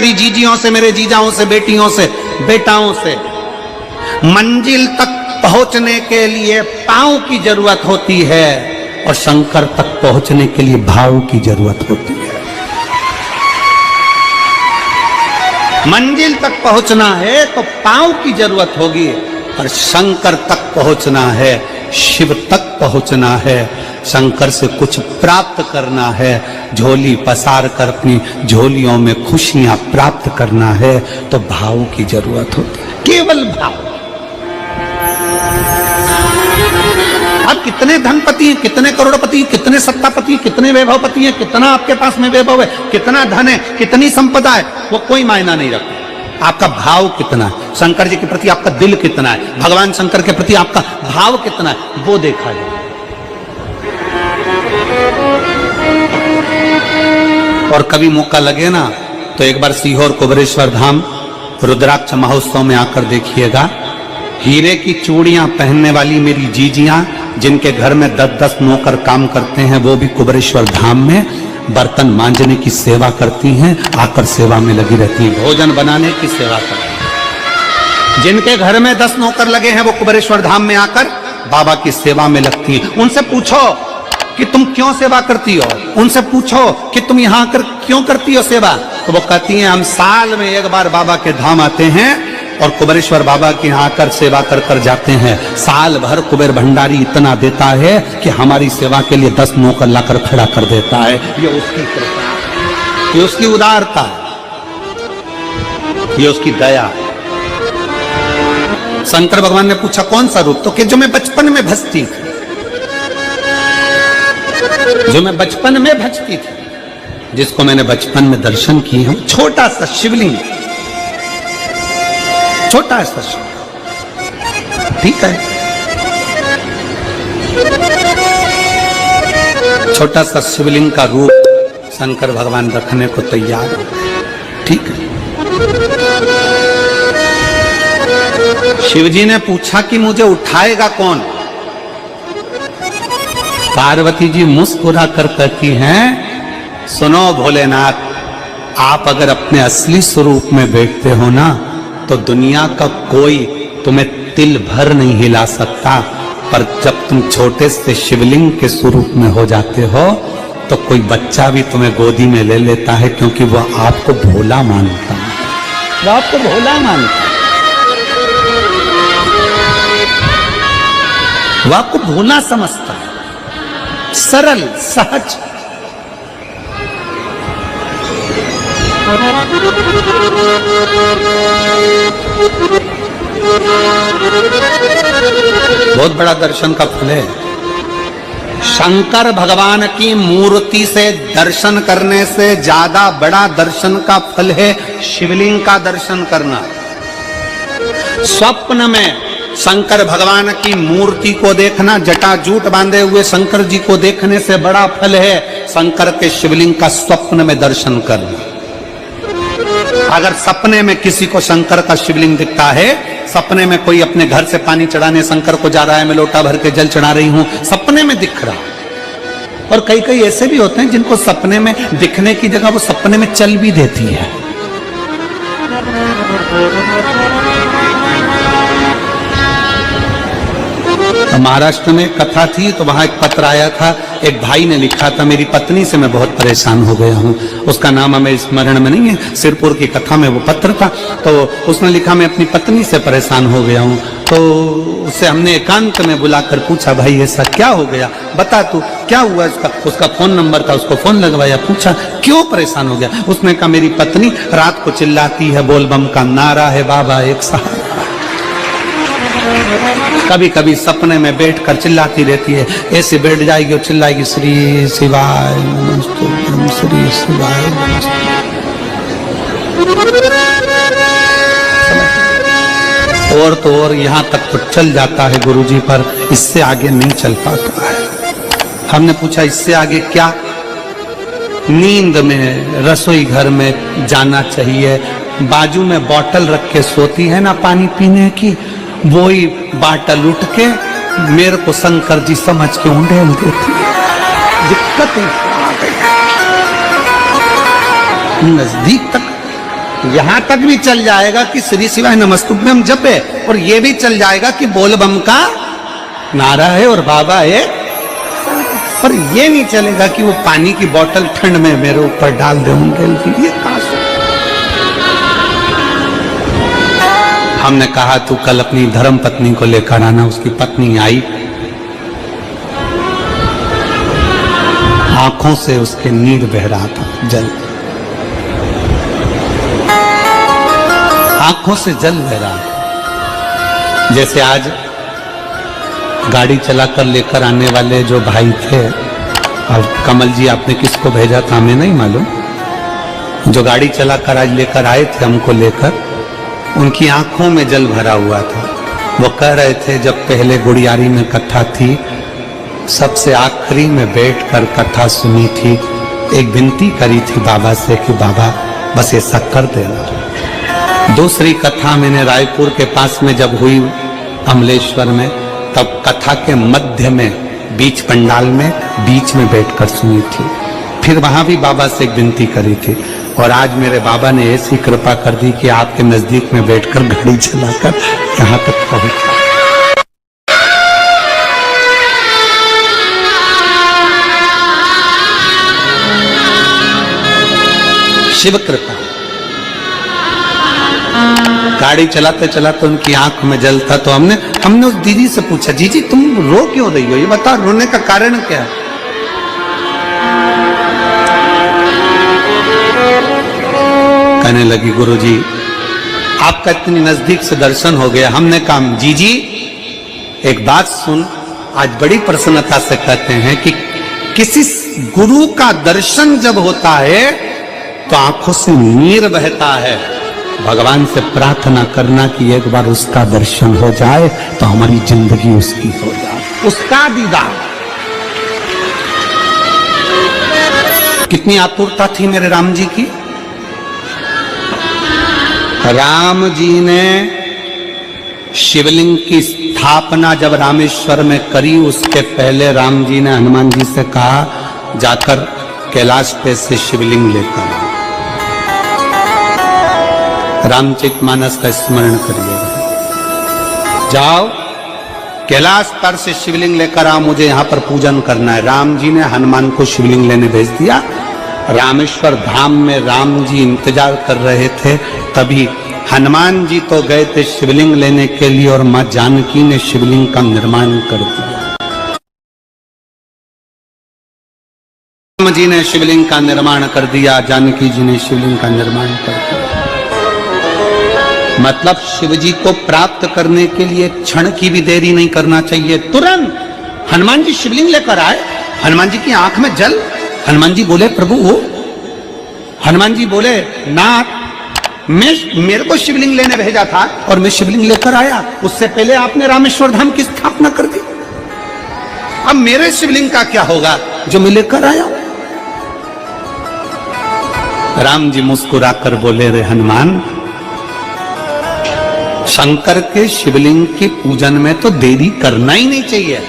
मेरी जीजियों से, मेरे जीजाओं से, बेटियों से, बेटाओं से। मंजिल तक पहुंचने के लिए पांव की जरूरत होती है और शंकर तक पहुंचने के लिए भाव की जरूरत होती है। मंजिल तक पहुंचना है तो पांव की जरूरत होगी, और शंकर तक पहुंचना है, शिव तक पहुंचना है, शंकर से कुछ प्राप्त करना है, झोली पसार कर अपनी झोलियों में खुशियां प्राप्त करना है, तो भाव की जरूरत होती है, केवल भाव। आप कितने धनपति हैं, कितने करोड़पति हैं, कितने सत्तापति हैं, कितने वैभवपति हैं, कितना आपके पास में वैभव है, कितना धन है, कितनी संपदा है, वो कोई मायना नहीं रखता। आपका भाव कितना है, शंकर जी के प्रति आपका दिल कितना है, भगवान शंकर के प्रति आपका भाव कितना है, वो देखा जाए। और कभी मौका लगे ना तो एक बार सीहोर कुबेरेश्वर धाम रुद्राक्ष महोत्सव में आकर देखिएगा। हीरे की चूड़ियां पहनने वाली मेरी जीजियां, जिनके घर में 10-10 नौकर काम करते हैं, वो भी कुबेरेश्वर धाम में बर्तन मांजने की सेवा करती हैं, आकर सेवा में लगी रहती हैं, भोजन बनाने की सेवा करती हैं। जिनके घर में 10 नौकर लगे हैं, वो कुबेरेश्वर धाम में आकर बाबा की सेवा में लगती हैं। उनसे पूछो कि तुम क्यों सेवा करती हो, उनसे पूछो कि तुम यहाँ आकर क्यों करती हो सेवा, तो वो कहती हैं हम साल में एक बार बाबा के धाम आते हैं और कुबेरेश्वर बाबा के यहाँ आकर सेवा कर कर जाते हैं। साल भर कुबेर भंडारी इतना देता है कि हमारी सेवा के लिए 10 नौकर लाकर खड़ा कर देता है। ये उसकी कृपा, ये उसकी उदारता, ये उसकी दया। शंकर भगवान ने पूछा कौन सा रूप, तो कि जो मैं बचपन में भजती थी, जो मैं बचपन में भजती थी, जिसको मैंने बचपन में दर्शन किए हैं, छोटा सा शिवलिंग, छोटा सा शिवलिंग, ठीक है, छोटा सा शिवलिंग का रूप शंकर भगवान रखने को तैयार हो, ठीक है। शिवजी ने पूछा कि मुझे उठाएगा कौन। पार्वती जी मुस्कुरा कर कहती हैं, सुनो भोलेनाथ, आप अगर अपने असली स्वरूप में बैठते हो ना, तो दुनिया का कोई तुम्हें तिल भर नहीं हिला सकता, पर जब तुम छोटे से शिवलिंग के स्वरूप में हो जाते हो, तो कोई बच्चा भी तुम्हें गोदी में ले लेता है, क्योंकि वह आपको भोला मानता है, वह आपको भोला मानता है, वह आपको भोला समझता है, सरल सहज। बहुत बड़ा दर्शन का फल है। शंकर भगवान की मूर्ति से दर्शन करने से ज्यादा बड़ा दर्शन का फल है शिवलिंग का दर्शन करना। स्वप्न में शंकर भगवान की मूर्ति को देखना, जटाजूट बांधे हुए शंकर जी को देखने से बड़ा फल है शंकर के शिवलिंग का स्वप्न में दर्शन करना। अगर सपने में किसी को शंकर का शिवलिंग दिखता है, सपने में कोई अपने घर से पानी चढ़ाने शंकर को जा रहा है, मैं लोटा भर के जल चढ़ा रही हूं, सपने में दिख रहा। और कई कई ऐसे भी होते हैं जिनको सपने में दिखने की जगह वो सपने में चल भी देती है। महाराष्ट्र में कथा थी, तो वहां एक पत्र आया था, एक भाई ने लिखा था, मेरी पत्नी से मैं बहुत परेशान हो गया हूं। उसका नाम हमें स्मरण में नहीं है, सिरपुर की कथा में वो पत्र था। तो उसने लिखा मैं अपनी पत्नी से परेशान हो गया हूं। तो उससे हमने एकांत में बुलाकर पूछा, भाई ऐसा क्या हो गया, बता तू क्या हुआ। उसका फोन नंबर था, उसको फोन लगवाया, पूछा क्यों परेशान हो गया। उसने कहा मेरी पत्नी रात को चिल्लाती है, बोलबम का नारा है बाबा एक साथ, कभी कभी सपने में बैठकर चिल्लाती रहती है, ऐसे बैठ जाएगी और चिल्लाएगी श्री शिवाय नमस्तुभ्यं, श्री शिवाय नमस्तुभ्यं। और तो और यहाँ तक तो चल जाता है गुरुजी, पर इससे आगे नहीं चल पाता है। हमने पूछा इससे आगे क्या। नींद में रसोई घर में जाना चाहिए, बाजू में बोतल रख के सोती है ना पानी पीने की, वही बाटल उठ के मेरे को शंकर जी समझ के उंडेल देती है। दिक्कत आ गई, नजदीक तक यहां तक भी चल जाएगा कि श्री शिवाय नमस्तुभ्यम जप है, और ये भी चल जाएगा कि बोल बम का नारा है और बाबा है, पर ये नहीं चलेगा कि वो पानी की बोतल ठंड में मेरे ऊपर डाल दे उनके लिए। हमने कहा तू कल अपनी धर्म पत्नी को लेकर आना। उसकी पत्नी आई, आंखों से उसके नीर बह रहा था, जल, आंखों से जल बह रहा था। जैसे आज गाड़ी चलाकर लेकर आने वाले जो भाई थे, और कमल जी आपने किसको भेजा था हमें नहीं मालूम, जो गाड़ी चलाकर आज लेकर आए थे हमको लेकर, उनकी आंखों में जल भरा हुआ था। वो कह रहे थे जब पहले गुड़ियारी में कथा थी, सबसे आखिरी में बैठकर कथा सुनी थी, एक विनती करी थी बाबा से कि बाबा बस ऐसा कर देना। दूसरी कथा मैंने रायपुर के पास में जब हुई अमलेश्वर में, तब कथा के मध्य में बीच पंडाल में बीच में बैठकर सुनी थी। फिर वहां भी बाबा से एक विनती करी थी, और आज मेरे बाबा ने ऐसी कृपा कर दी कि आपके नजदीक में बैठकर गाड़ी चलाकर यहां तक पहुंचा। शिव कृपा। गाड़ी चलाते चलाते उनकी आंख में जल था, तो हमने उस दीदी से पूछा, जी तुम रो क्यों रही हो, ये बताओ रोने का कारण क्या है। कहने लगी गुरुजी आपका इतनी नजदीक से दर्शन हो गया। हमने कहा जी एक बात सुन, आज बड़ी प्रसन्नता से कहते हैं कि किसी गुरु का दर्शन जब होता है तो आंखों से नीर बहता है। भगवान से प्रार्थना करना कि एक बार उसका दर्शन हो जाए तो हमारी जिंदगी उसकी हो जाए, उसका दीदार। कितनी आतुरता थी मेरे राम जी की। राम जी ने शिवलिंग की स्थापना जब रामेश्वर में करी, उसके पहले राम जी ने हनुमान जी से कहा जाकर कैलाश पे से शिवलिंग लेकर आओ। रामचरितमानस का स्मरण करिए, जाओ कैलाश पर से शिवलिंग लेकर आओ, मुझे यहाँ पर पूजन करना है। राम जी ने हनुमान को शिवलिंग लेने भेज दिया। रामेश्वर धाम में राम जी इंतजार कर रहे थे, तभी हनुमान जी तो गए थे शिवलिंग लेने के लिए, और मां जानकी ने शिवलिंग का निर्माण कर दिया। राम जी ने शिवलिंग का निर्माण कर दिया, जानकी जी ने शिवलिंग का निर्माण कर दिया। मतलब शिव जी को प्राप्त करने के लिए क्षण की भी देरी नहीं करना चाहिए। तुरंत हनुमान जी शिवलिंग लेकर आए, हनुमान जी की आंख में जल। हनुमान जी बोले प्रभु वो, हनुमान जी बोले नाथ मेरे को शिवलिंग लेने भेजा था और मैं शिवलिंग लेकर आया, उससे पहले आपने रामेश्वर धाम की स्थापना कर दी। अब मेरे शिवलिंग का क्या होगा जो मैं लेकर आया। राम जी मुस्कुराकर बोले रे हनुमान, शंकर के शिवलिंग के पूजन में तो देरी करना ही नहीं चाहिए।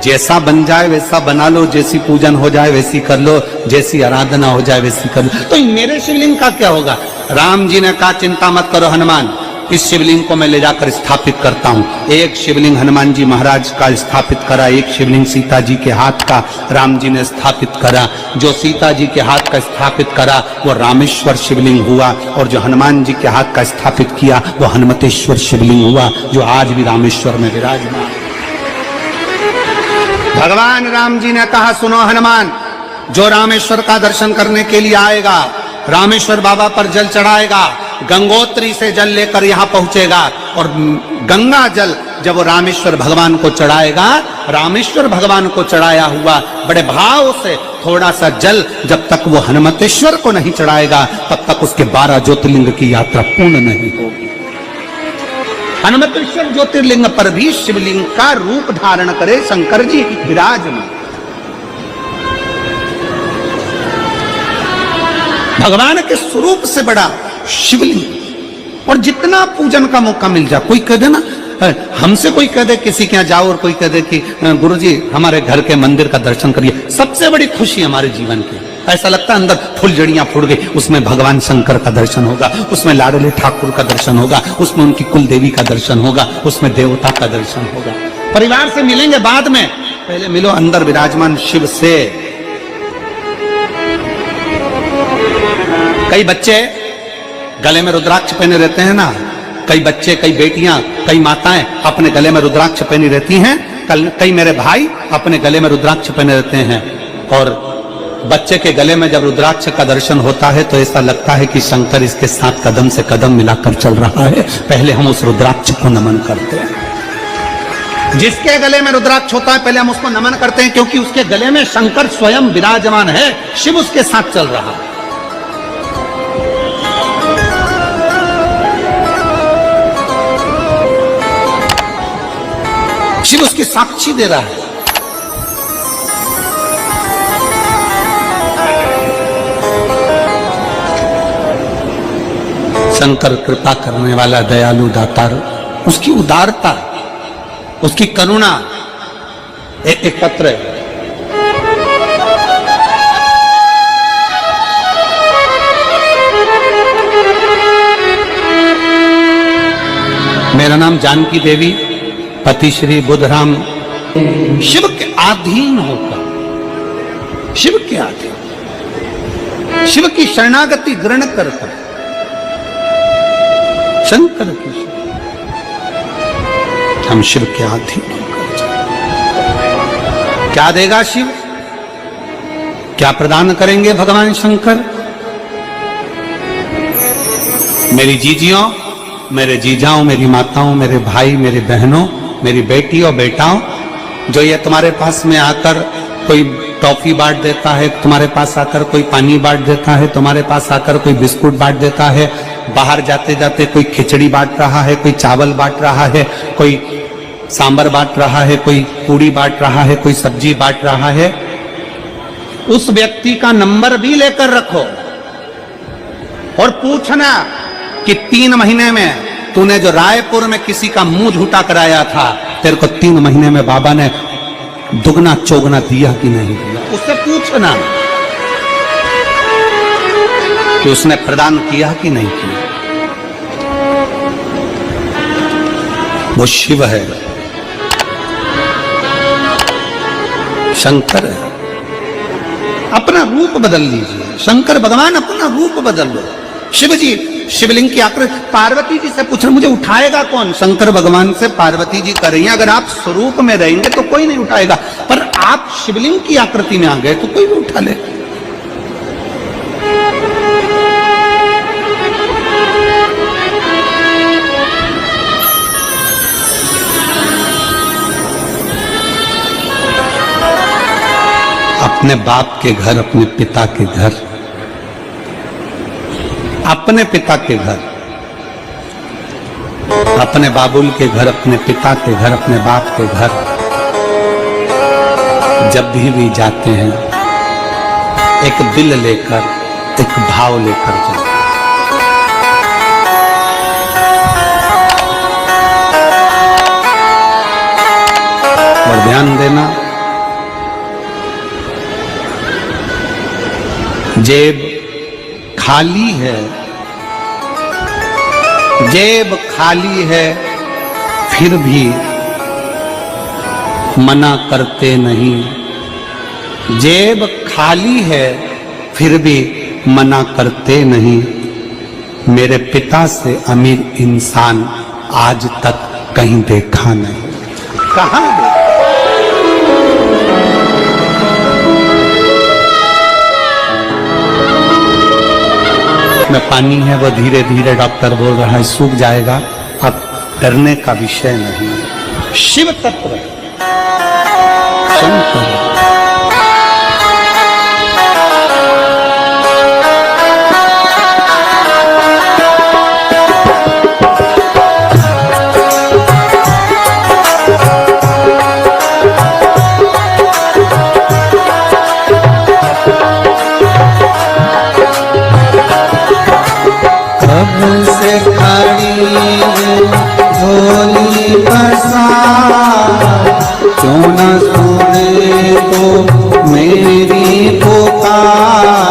जैसा बन जाए वैसा बना लो, जैसी पूजन हो जाए वैसी कर लो, जैसी आराधना हो जाए वैसी कर लो। तो मेरे शिवलिंग का क्या होगा। राम जी ने कहा चिंता मत करो हनुमान, इस शिवलिंग को मैं ले जाकर स्थापित करता हूँ। एक शिवलिंग हनुमान जी महाराज का स्थापित करा, एक शिवलिंग सीता जी के हाथ का राम जी ने स्थापित करा। जो सीता जी के हाथ का स्थापित करा वो रामेश्वर शिवलिंग हुआ, और जो हनुमान जी के हाथ का स्थापित किया वो हनुमतेश्वर शिवलिंग हुआ, जो आज भी रामेश्वर में विराजमान। भगवान राम जी ने कहा सुनो हनुमान, जो रामेश्वर का दर्शन करने के लिए आएगा, रामेश्वर बाबा पर जल चढ़ाएगा, गंगोत्री से जल लेकर यहाँ पहुंचेगा, और गंगा जल जब वो रामेश्वर भगवान को चढ़ाएगा, रामेश्वर भगवान को चढ़ाया हुआ बड़े भाव से थोड़ा सा जल जब तक वो हनुमतेश्वर को नहीं चढ़ाएगा तब तक उसके 12 ज्योतिर्लिंग की यात्रा पूर्ण नहीं होगी। हनुमतेश्वर ज्योतिर्लिंग पर भी शिवलिंग का रूप धारण करे शंकर जी विराजमान। भगवान के स्वरूप से बड़ा शिवलिंग, और जितना पूजन का मौका मिल जाए, कोई कह दे ना, हमसे कोई कह दे किसी के यहाँ जाओ और कोई कह दे कि गुरुजी हमारे घर के मंदिर का दर्शन करिए, सबसे बड़ी खुशी हमारे जीवन की। ऐसा लगता है अंदर फुलझड़ियां फूट गई। उसमें भगवान शंकर का दर्शन होगा, उसमें लाडले ठाकुर का दर्शन होगा, उसमें उनकी कुल देवी का दर्शन होगा, उसमें देवता का दर्शन होगा। परिवार से मिलेंगे बाद में, पहले मिलो अंदर विराजमान शिव से। कई बच्चे गले में रुद्राक्ष पहने रहते हैं ना, कई बच्चे, कई बेटियां, कई माताएं अपने गले में रुद्राक्ष पहनी रहती हैं। कई मेरे भाई अपने गले में रुद्राक्ष पहने रहते हैं। और बच्चे के गले में जब रुद्राक्ष का दर्शन होता है तो ऐसा लगता है कि शंकर इसके साथ कदम से कदम मिलाकर चल रहा है। पहले हम उस रुद्राक्ष को नमन करते हैं। जिसके गले में रुद्राक्ष होता है पहले हम उसको नमन करते हैं, क्योंकि उसके गले में शंकर स्वयं विराजमान है, शिव उसके साथ चल रहा है। शिव उसकी साक्षी दे रहा है। शंकर कृपा करने वाला दयालु दातार, उसकी उदारता, उसकी करुणा एकत्र है। मेरा नाम जानकी देवी, पति श्री बुधराम। शिव के अधीन होकर, शिव के अधीन, शिव की शरणागति ग्रहण करता शंकर की, हम शिव के अधीन होकर क्या देगा शिव, क्या प्रदान करेंगे भगवान शंकर। मेरी जीजियों, मेरे जीजाओं, मेरी माताओं, मेरे भाई, मेरे बहनों, मेरी बेटी और बेटाओं, जो ये तुम्हारे पास में आकर कोई टॉफी बांट देता है, तुम्हारे पास आकर कोई पानी बांट देता है, तुम्हारे पास आकर कोई बिस्कुट बांट देता है, बाहर जाते जाते कोई खिचड़ी बांट रहा है, कोई चावल बांट रहा है, कोई सांबर बांट रहा है, कोई पूड़ी बांट रहा है, कोई सब्जी बांट रहा है, उस व्यक्ति का नंबर भी लेकर रखो और पूछना कि 3 महीने में तूने जो रायपुर में किसी का मुंह झूठा कराया था, तेरे को 3 महीने में बाबा ने दुगना चौगना दिया कि नहीं दिया। उससे पूछना कि उसने प्रदान किया कि नहीं किया। वो शिव है, शंकर है। अपना रूप बदल लीजिए, शंकर भगवान अपना रूप बदल लो। शिव जी शिवलिंग की आकृति, पार्वती जी से पूछ रहे मुझे उठाएगा कौन, शंकर भगवान से पार्वती जी कर रही हैं। अगर आप स्वरूप में रहेंगे तो कोई नहीं उठाएगा, पर आप शिवलिंग की आकृति में आ गए तो कोई भी उठा ले। अपने बाप के घर, अपने पिता के घर, अपने पिता के घर, अपने बाबुल के घर, अपने पिता के घर, अपने बाप के घर जब भी जाते हैं एक दिल लेकर, एक भाव लेकर जाते हैं। और ध्यान देना, जेब खाली है, जेब खाली है फिर भी मना करते नहीं, जेब खाली है फिर भी मना करते नहीं। मेरे पिता से अमीर इंसान आज तक कहीं देखा नहीं। कहां देखा? में पानी है, वो धीरे धीरे डॉक्टर बोल रहा है सूख जाएगा, अब डरने का विषय नहीं है। शिव तत्व शंकर, से खड़ी झोली बरसात, क्यों न सुने तो मेरी पुकार।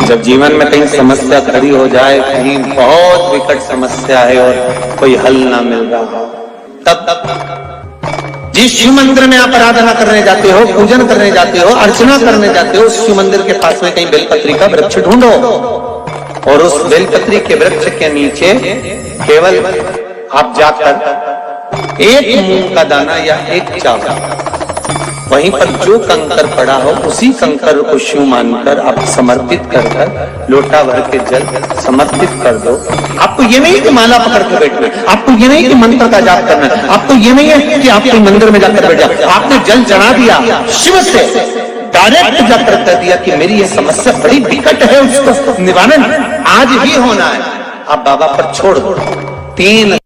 जब जीवन में कहीं समस्या खड़ी हो जाए, कहीं बहुत विकट समस्या है और कोई हल ना मिल रहा हो, तब जिस शिव मंदिर में आप आराधना करने जाते हो, पूजन करने जाते हो, अर्चना करने जाते हो, उस शिव मंदिर के पास में कहीं बेलपत्री का वृक्ष ढूंढो और उस बेलपत्री के वृक्ष के नीचे केवल आप जाकर एक मूंग का दाना या एक चावल, वहीं पर जो कंकर पड़ा हो उसी कंकर को शिव मानकर आप समर्पित कर लोटा भर के जल समर्पित कर दो। आपको ये नहीं कि माला पकड़ के बैठना, आपको ये नहीं कि मंत्र का जाप करना, आपको ये नहीं है कि आप कोई मंदिर में जाकर बैठ जाए। आपने जल चढ़ा दिया, शिव से डायरेक्ट जाकर कर दिया कि मेरी ये समस्या बड़ी विकट है, उसको निवारण आज ही होना है। आप बाबा पर छोड़ दो। 3